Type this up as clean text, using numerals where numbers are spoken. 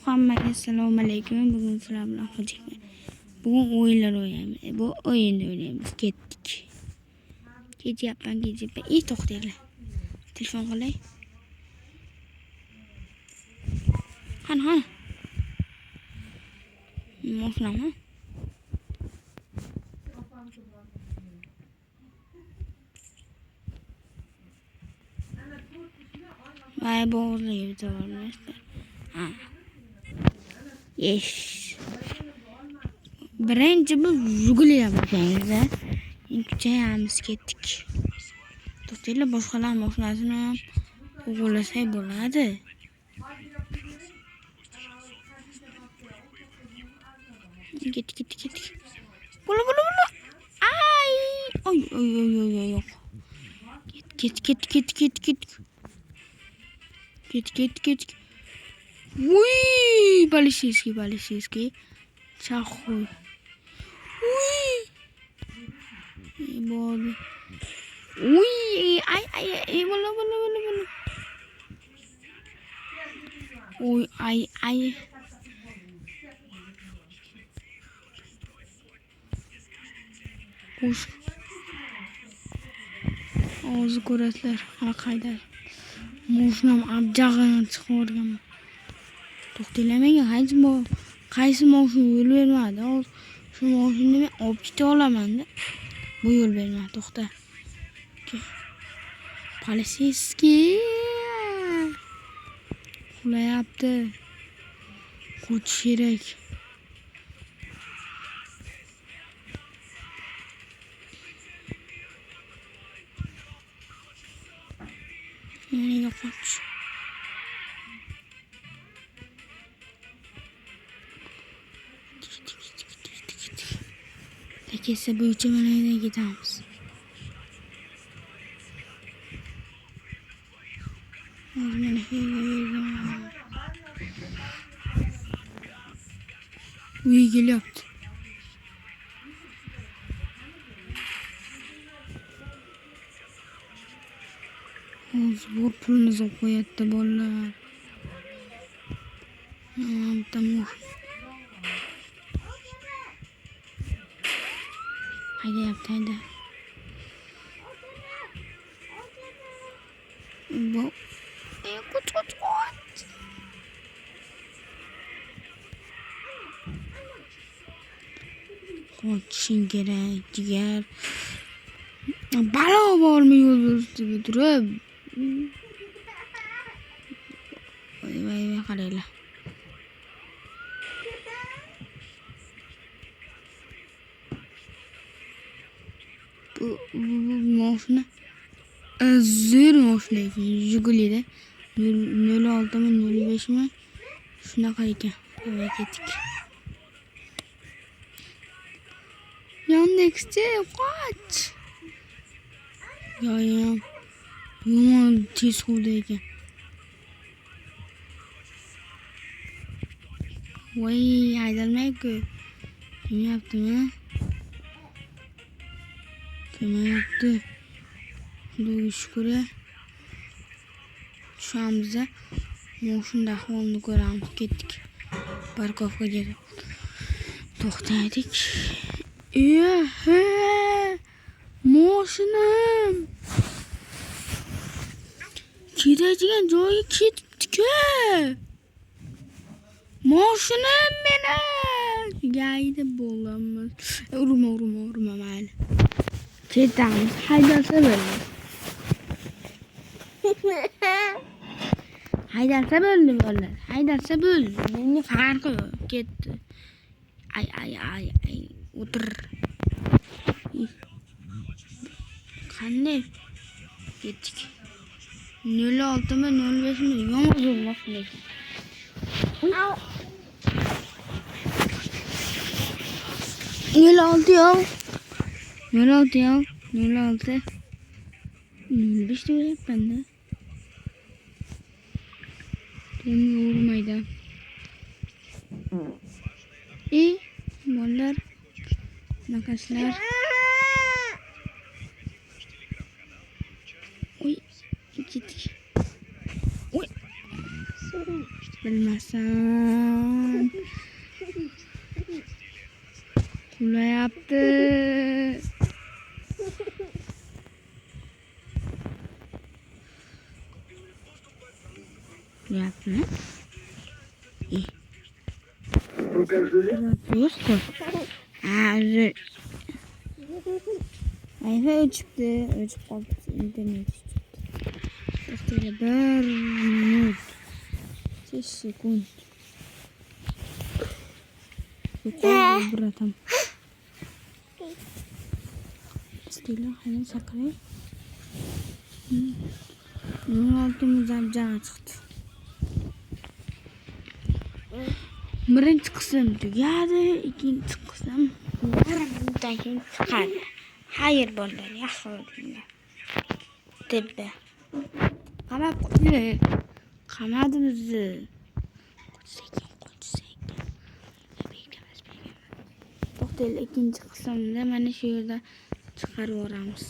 Hammaga assalomu alaykum. Bugun sizlar bilan xo'jayman. Bugun o'yinlar o'ynaymiz. Bu o'yinni o'ynaymiz. Ketdik. Ketyapman. To'xtanglar. Telefon qilay. Qani. Moshnami? Vay bo'g'izliga bitirolmaysiz. Yes. Birinchi biz Jiguliga borganmiz. Kuchayamiz ketdik. To'xtanglar, boshqalar mashinasini ham o'g'irlasak bo'ladi. Ketdik. Bo'la. Ay! Oy. Ket. Uy! Полицейский. Чахуй. Uy! Bo'ldi. Uy! Ay, bo'la. Uy, ay. Qo'sh. O'zi ko'rasizlar, qaydar. Moshinam abjag'ini chiqarganman. To'xtanglar, menga qaysi mashina yo'l bermadi. Shu mashinani men olib keta olaman-da. Bu yo'l bermadi, to'xta. Полицейский. Uxlayapti. Qo'chish kerak. Nega qoch? Tekesi bo'yicha mana yerdan ketamiz. Uy kelyapti. Hozir bu pulimizni qo'yadi bolalar. Tamam. Hayda. Bu qoch. Qochishing kerak, jigar. Balo bormi yo'l ustida turib? Voy, qaranglar. Bu mashina zo'r mashina ekan, Jigulida 06mi 05mi shunaqa ekan. Voy, ketdik. Yandexchi qoch. Yomon tez quvdi ekan. Voy, haydalmayku. Kelmayaptimi? Kelmayapti. Xudoga shukr. Tushamiz-da. Mashina ahvolini ko'ramiz. Ketdik. Parkovkaga to'xtadik. Mashinam. Ketadigan joyga ketdik-ku. Mashinam meni. Gayda bo'lamiz. Urma mayli. Ketamiz. Haydalsa bo'ldi. Haydalsa bo'ldi. Menga farqi yo'q. Ketdi. Ay. O'tir. Qanday? Ketdik. 06mi 05mi yomon zo'r mashina. 06 yo'q. 06. 05 deyapman-da. Menga urmaydi. Bolalar. Nakaslar. Uy, ketdik. Uy. Bilmasam. Ulayapti. Yapma. Yapıyorsun. Özür. Ayfa o'chibdi. O'chib qolibdi. Internet chiqdi. To'xtaydi. 1 minut. 5 sekund. Yuqori buratam. Stila hali saqiray. 16 muzabjaga chiqdi. Birinchi qism tugadi, ikkinchi qism yarimdan keyin chiqadi. Xayr bolalar, yaxshi o'tinglar. Debbi. Qamab qo'ydi. Qamadi bizni. Qo'ysak. To'xtaylik, ikkinchi qismda mana shu yerda chiqarib yuboramiz.